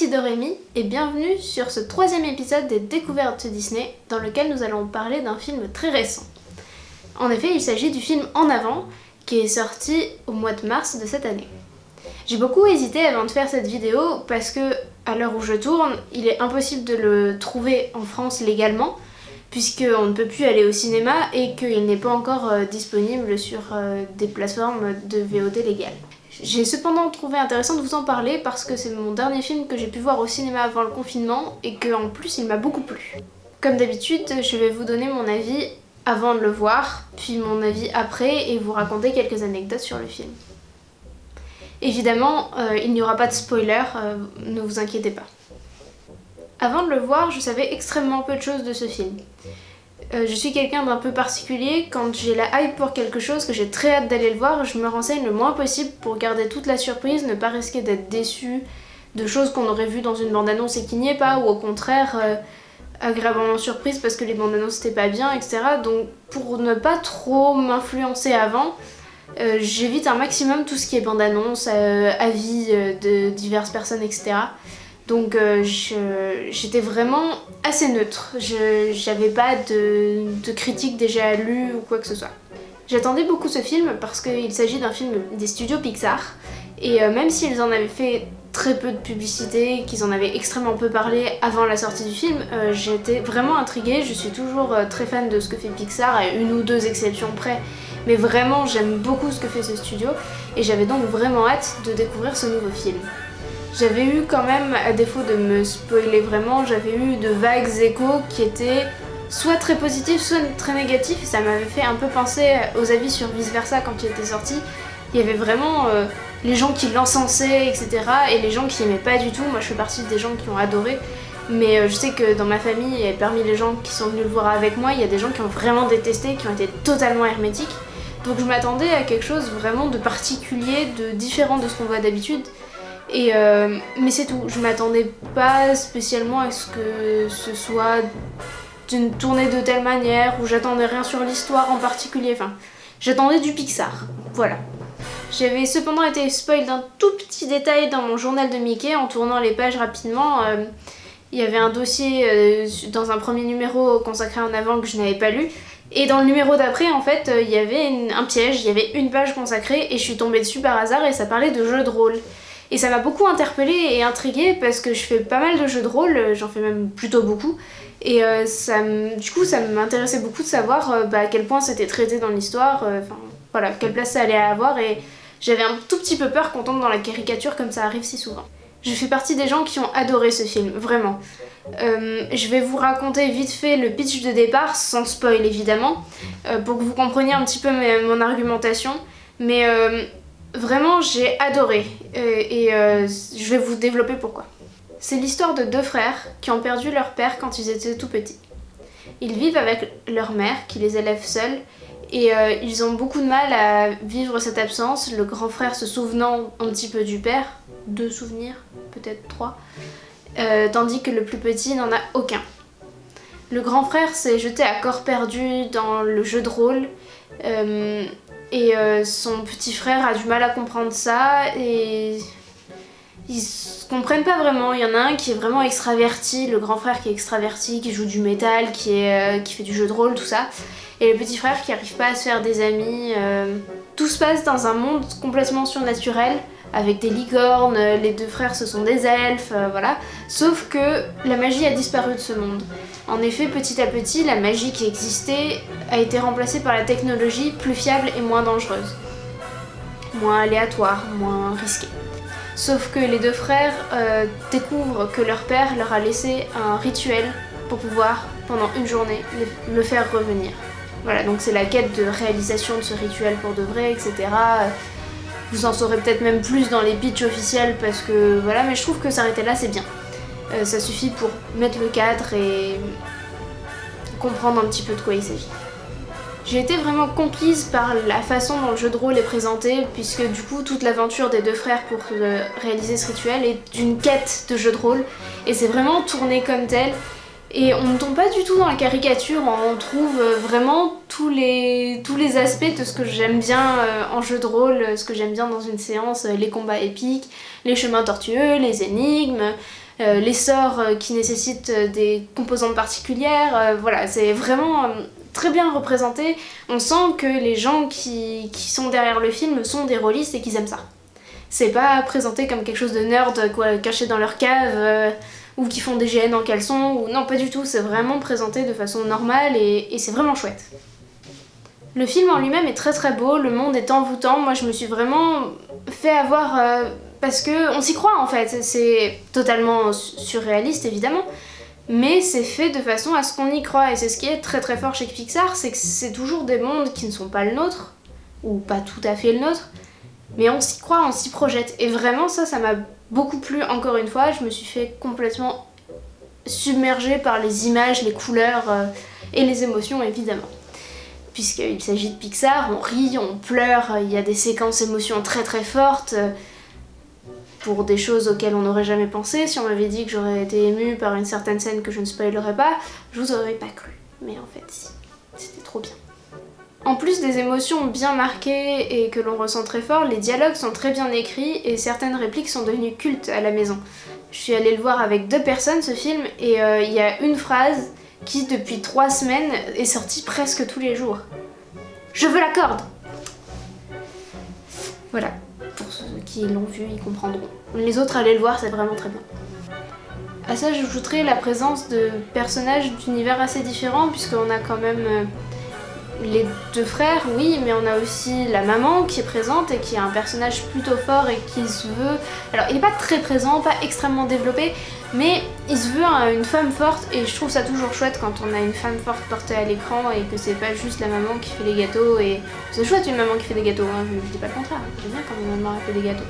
ici Dorémy et bienvenue sur ce troisième épisode des Découvertes Disney dans lequel nous allons parler d'un film très récent. En effet, il s'agit du film En Avant qui est sorti au mois de mars de cette année. J'ai beaucoup hésité avant de faire cette vidéo parce que, à l'heure où je tourne, il est impossible de le trouver en France légalement puisqu'on ne peut plus aller au cinéma et qu'il n'est pas encore disponible sur des plateformes de VOD légales. J'ai cependant trouvé intéressant de vous en parler parce que c'est mon dernier film que j'ai pu voir au cinéma avant le confinement et qu'en plus il m'a beaucoup plu. Comme d'habitude, je vais vous donner mon avis avant de le voir, puis mon avis après et vous raconter quelques anecdotes sur le film. Évidemment, il n'y aura pas de spoiler, ne vous inquiétez pas. Avant de le voir, je savais extrêmement peu de choses de ce film. Je suis quelqu'un d'un peu particulier, quand j'ai la hype pour quelque chose, que j'ai très hâte d'aller le voir, je me renseigne le moins possible pour garder toute la surprise, ne pas risquer d'être déçue de choses qu'on aurait vues dans une bande-annonce et qui n'y est pas, ou au contraire agréablement surprise parce que les bandes-annonces n'étaient pas bien, etc. Donc pour ne pas trop m'influencer avant, j'évite un maximum tout ce qui est bande-annonce, avis de diverses personnes, etc. Donc j'étais vraiment assez neutre, j'avais pas de critiques déjà lues ou quoi que ce soit. J'attendais beaucoup ce film parce qu'il s'agit d'un film des studios Pixar et même s'ils en avaient fait très peu de publicité, qu'ils en avaient extrêmement peu parlé avant la sortie du film, j'étais vraiment intriguée, je suis toujours très fan de ce que fait Pixar, à une ou deux exceptions près, mais vraiment j'aime beaucoup ce que fait ce studio et j'avais donc vraiment hâte de découvrir ce nouveau film. J'avais eu quand même, à défaut de me spoiler vraiment, j'avais eu de vagues échos qui étaient soit très positifs, soit très négatifs, et ça m'avait fait un peu penser aux avis sur Vice Versa quand il était sorti. Il y avait vraiment les gens qui l'encensaient, etc., et les gens qui aimaient pas du tout. Moi je fais partie des gens qui ont adoré, mais je sais que dans ma famille, et parmi les gens qui sont venus le voir avec moi, il y a des gens qui ont vraiment détesté, qui ont été totalement hermétiques. Donc je m'attendais à quelque chose vraiment de particulier, de différent de ce qu'on voit d'habitude. Mais c'est tout, je m'attendais pas spécialement à ce que ce soit d'une tournée de telle manière, ou j'attendais rien sur l'histoire en particulier, enfin, j'attendais du Pixar, voilà. J'avais cependant été spoil d'un tout petit détail dans mon journal de Mickey en tournant les pages rapidement. Il y avait un dossier dans un premier numéro consacré En Avant que je n'avais pas lu. Et dans le numéro d'après, en fait, il y avait un piège, il y avait une page consacrée et je suis tombée dessus par hasard et ça parlait de jeux de rôle. Et ça m'a beaucoup interpellée et intriguée parce que je fais pas mal de jeux de rôle, j'en fais même plutôt beaucoup. Et du coup, ça m'intéressait beaucoup de savoir à quel point c'était traité dans l'histoire, voilà, quelle place ça allait avoir. Et j'avais un tout petit peu peur qu'on tombe dans la caricature comme ça arrive si souvent. Je fais partie des gens qui ont adoré ce film, vraiment. Je vais vous raconter vite fait le pitch de départ, sans spoil évidemment, pour que vous compreniez un petit peu mon argumentation. Mais vraiment, j'ai adoré et je vais vous développer pourquoi. C'est l'histoire de deux frères qui ont perdu leur père quand ils étaient tout petits. Ils vivent avec leur mère qui les élève seuls et ils ont beaucoup de mal à vivre cette absence, le grand frère se souvenant un petit peu du père, 2 souvenirs, peut-être 3, tandis que le plus petit n'en a aucun. Le grand frère s'est jeté à corps perdu dans le jeu de rôle et son petit frère a du mal à comprendre ça et ils se comprennent pas vraiment. Il y en a un qui est vraiment extraverti, le grand frère qui est extraverti, qui joue du métal, qui fait du jeu de rôle, tout ça. Et le petit frère qui arrive pas à se faire des amis. Tout se passe dans un monde complètement surnaturel, avec des licornes, les deux frères ce sont des elfes, voilà. Sauf que la magie a disparu de ce monde. En effet, petit à petit, la magie qui existait a été remplacée par la technologie plus fiable et moins dangereuse. Moins aléatoire, moins risquée. Sauf que les deux frères découvrent que leur père leur a laissé un rituel pour pouvoir, pendant une journée, le faire revenir. Voilà, donc c'est la quête de réalisation de ce rituel pour de vrai, etc. Vous en saurez peut-être même plus dans les pitchs officiels parce que voilà, mais je trouve que s'arrêter là c'est bien. Ça suffit pour mettre le cadre et comprendre un petit peu de quoi il s'agit. J'ai été vraiment conquise par la façon dont le jeu de rôle est présenté, puisque du coup toute l'aventure des deux frères pour réaliser ce rituel est une quête de jeu de rôle, et c'est vraiment tourné comme tel. Et on ne tombe pas du tout dans la caricature, on trouve vraiment tous les aspects de ce que j'aime bien en jeu de rôle, ce que j'aime bien dans une séance, les combats épiques, les chemins tortueux, les énigmes, les sorts qui nécessitent des composantes particulières. Voilà, c'est vraiment très bien représenté. On sent que les gens qui sont derrière le film sont des rôlistes et qu'ils aiment ça. C'est pas présenté comme quelque chose de nerd caché dans leur cave ou qui font des GN en caleçon. Non, pas du tout. C'est vraiment présenté de façon normale et c'est vraiment chouette. Le film en lui-même est très très beau, le monde est envoûtant. Moi je me suis vraiment fait avoir parce que on s'y croit en fait. C'est totalement surréaliste évidemment, mais c'est fait de façon à ce qu'on y croit. Et c'est ce qui est très très fort chez Pixar, c'est que c'est toujours des mondes qui ne sont pas le nôtre, ou pas tout à fait le nôtre, mais on s'y croit, on s'y projette. Et vraiment ça m'a beaucoup plu encore une fois. Je me suis fait complètement submerger par les images, les couleurs et les émotions évidemment. Puisqu'il s'agit de Pixar, on rit, on pleure, il y a des séquences émotions très très fortes pour des choses auxquelles on n'aurait jamais pensé. Si on m'avait dit que j'aurais été émue par une certaine scène que je ne spoilerai pas, je vous aurais pas cru. Mais en fait si, c'était trop bien. En plus des émotions bien marquées et que l'on ressent très fort, les dialogues sont très bien écrits et certaines répliques sont devenues cultes à la maison. Je suis allée le voir avec 2 personnes ce film et il y a une phrase qui depuis 3 semaines est sorti presque tous les jours. Je veux la corde. Voilà, pour ceux qui l'ont vu, ils comprendront. Les autres, allez le voir, c'est vraiment très bien. À ça, j'ajouterai la présence de personnages d'univers assez différents, puisqu'on a quand même les 2 frères, oui, mais on a aussi la maman qui est présente et qui est un personnage plutôt fort et qui se veut... Alors, il n'est pas très présent, pas extrêmement développé, mais il se veut une femme forte et je trouve ça toujours chouette quand on a une femme forte portée à l'écran et que c'est pas juste la maman qui fait les gâteaux. Et c'est chouette une maman qui fait des gâteaux, hein, je dis pas le contraire, j'aime bien quand ma maman a fait des gâteaux.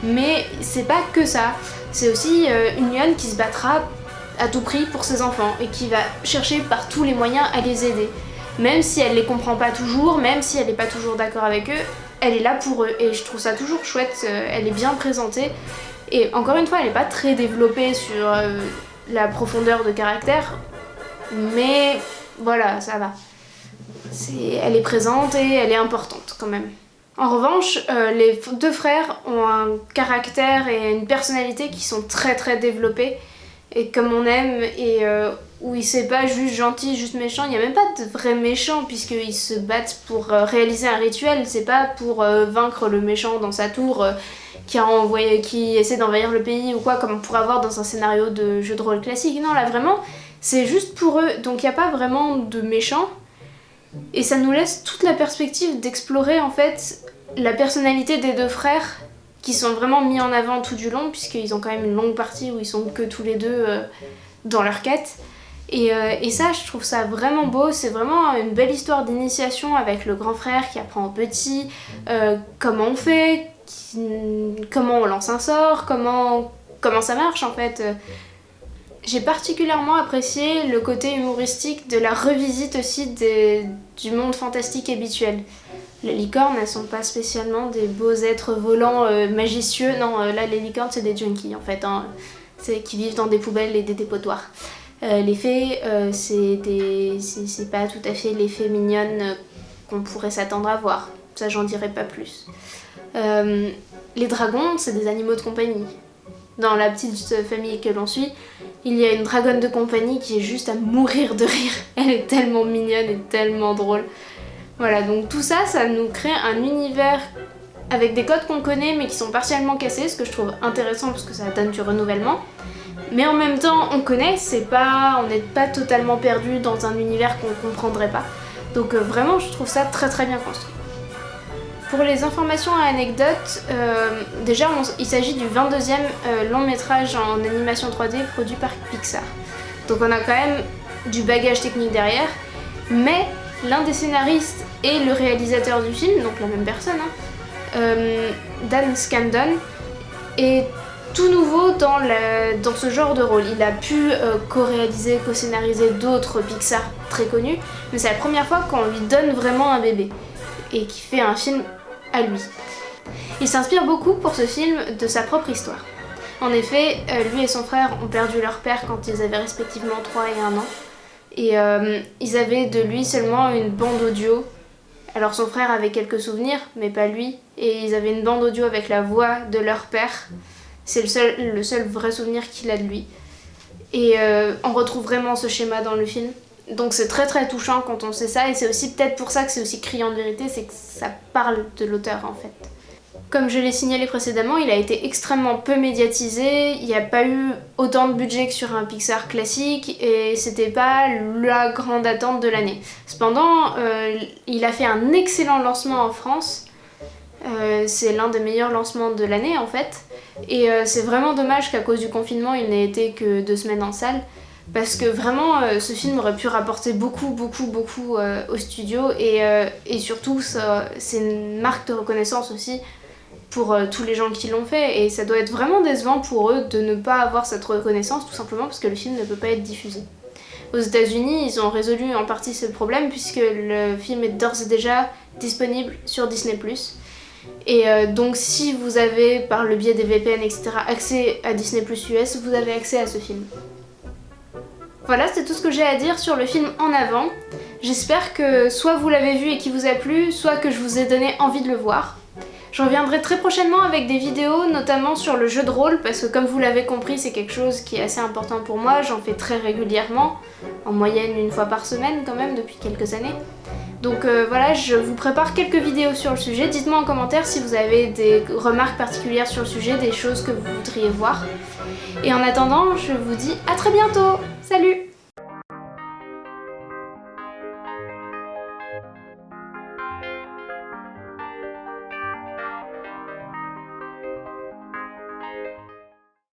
Mais c'est pas que ça, c'est aussi une lionne qui se battra à tout prix pour ses enfants et qui va chercher par tous les moyens à les aider. Même si elle les comprend pas toujours, même si elle est pas toujours d'accord avec eux, elle est là pour eux et je trouve ça toujours chouette, elle est bien présentée. Et encore une fois, elle n'est pas très développée sur la profondeur de caractère, mais voilà, ça va. Elle est présente et elle est importante quand même. En revanche, les 2 frères ont un caractère et une personnalité qui sont très très développés et comme on aime et où c'est pas juste gentil, juste méchant. Il n'y a même pas de vrais méchants puisqu'ils se battent pour réaliser un rituel, c'est pas pour vaincre le méchant dans sa tour qui essaie d'envahir le pays ou quoi, comme on pourrait avoir dans un scénario de jeu de rôle classique. Non, là vraiment, c'est juste pour eux, donc il n'y a pas vraiment de méchants. Et ça nous laisse toute la perspective d'explorer en fait la personnalité des 2 frères qui sont vraiment mis en avant tout du long, puisqu'ils ont quand même une longue partie où ils sont que tous les 2 dans leur quête. Et ça, je trouve ça vraiment beau, c'est vraiment une belle histoire d'initiation avec le grand frère qui apprend au petit comment on fait, comment on lance un sort, comment ça marche en fait. J'ai particulièrement apprécié le côté humoristique de la revisite aussi du monde fantastique habituel. Les licornes, elles sont pas spécialement des beaux êtres volants magicieux. Non, là les licornes c'est des junkies en fait, hein. C'est qui vivent dans des poubelles et des dépotoirs. Les fées, c'est pas tout à fait les fées mignonnes qu'on pourrait s'attendre à voir. Ça, j'en dirai pas plus. Les dragons, c'est des animaux de compagnie. Dans la petite famille que l'on suit, il y a une dragonne de compagnie qui est juste à mourir de rire. Elle est tellement mignonne et tellement drôle. Voilà, donc tout ça, ça nous crée un univers avec des codes qu'on connaît mais qui sont partiellement cassés, ce que je trouve intéressant parce que ça donne du renouvellement. Mais en même temps, on connaît, on n'est pas totalement perdu dans un univers qu'on comprendrait pas. Donc vraiment, je trouve ça très très bien construit. Pour les informations et anecdotes, déjà il s'agit du 22e long métrage en animation 3D produit par Pixar. Donc on a quand même du bagage technique derrière, mais l'un des scénaristes et le réalisateur du film, donc la même personne, Dan Scandon, est tout nouveau dans ce genre de rôle. Il a pu co-réaliser, co-scénariser d'autres Pixar très connus, mais c'est la première fois qu'on lui donne vraiment un bébé et qui fait un film à lui. Il s'inspire beaucoup pour ce film de sa propre histoire. En effet, lui et son frère ont perdu leur père quand ils avaient respectivement 3 et 1 an. Et ils avaient de lui seulement une bande audio. Alors son frère avait quelques souvenirs, mais pas lui. Et ils avaient une bande audio avec la voix de leur père. C'est le seul vrai souvenir qu'il a de lui. Et on retrouve vraiment ce schéma dans le film. Donc c'est très très touchant quand on sait ça, et c'est aussi peut-être pour ça que c'est aussi criant de vérité, c'est que ça parle de l'auteur en fait. Comme je l'ai signalé précédemment, il a été extrêmement peu médiatisé, il n'y a pas eu autant de budget que sur un Pixar classique, et c'était pas la grande attente de l'année. Cependant, il a fait un excellent lancement en France, c'est l'un des meilleurs lancements de l'année en fait, et c'est vraiment dommage qu'à cause du confinement il n'ait été que 2 semaines en salle. Parce que vraiment, ce film aurait pu rapporter beaucoup au studio, et surtout, c'est une marque de reconnaissance aussi pour tous les gens qui l'ont fait, et ça doit être vraiment décevant pour eux de ne pas avoir cette reconnaissance, tout simplement parce que le film ne peut pas être diffusé. Aux États-Unis, ils ont résolu en partie ce problème puisque le film est d'ores et déjà disponible sur Disney+. Et donc si vous avez, par le biais des VPN, etc., accès à Disney+ US, vous avez accès à ce film. Voilà, c'est tout ce que j'ai à dire sur le film En Avant. J'espère que soit vous l'avez vu et qu'il vous a plu, soit que je vous ai donné envie de le voir. Je reviendrai très prochainement avec des vidéos, notamment sur le jeu de rôle, parce que comme vous l'avez compris, c'est quelque chose qui est assez important pour moi. J'en fais très régulièrement, en moyenne 1 fois par semaine quand même, depuis quelques années. Donc voilà, je vous prépare quelques vidéos sur le sujet. Dites-moi en commentaire si vous avez des remarques particulières sur le sujet, des choses que vous voudriez voir. Et en attendant, je vous dis à très bientôt. Salut!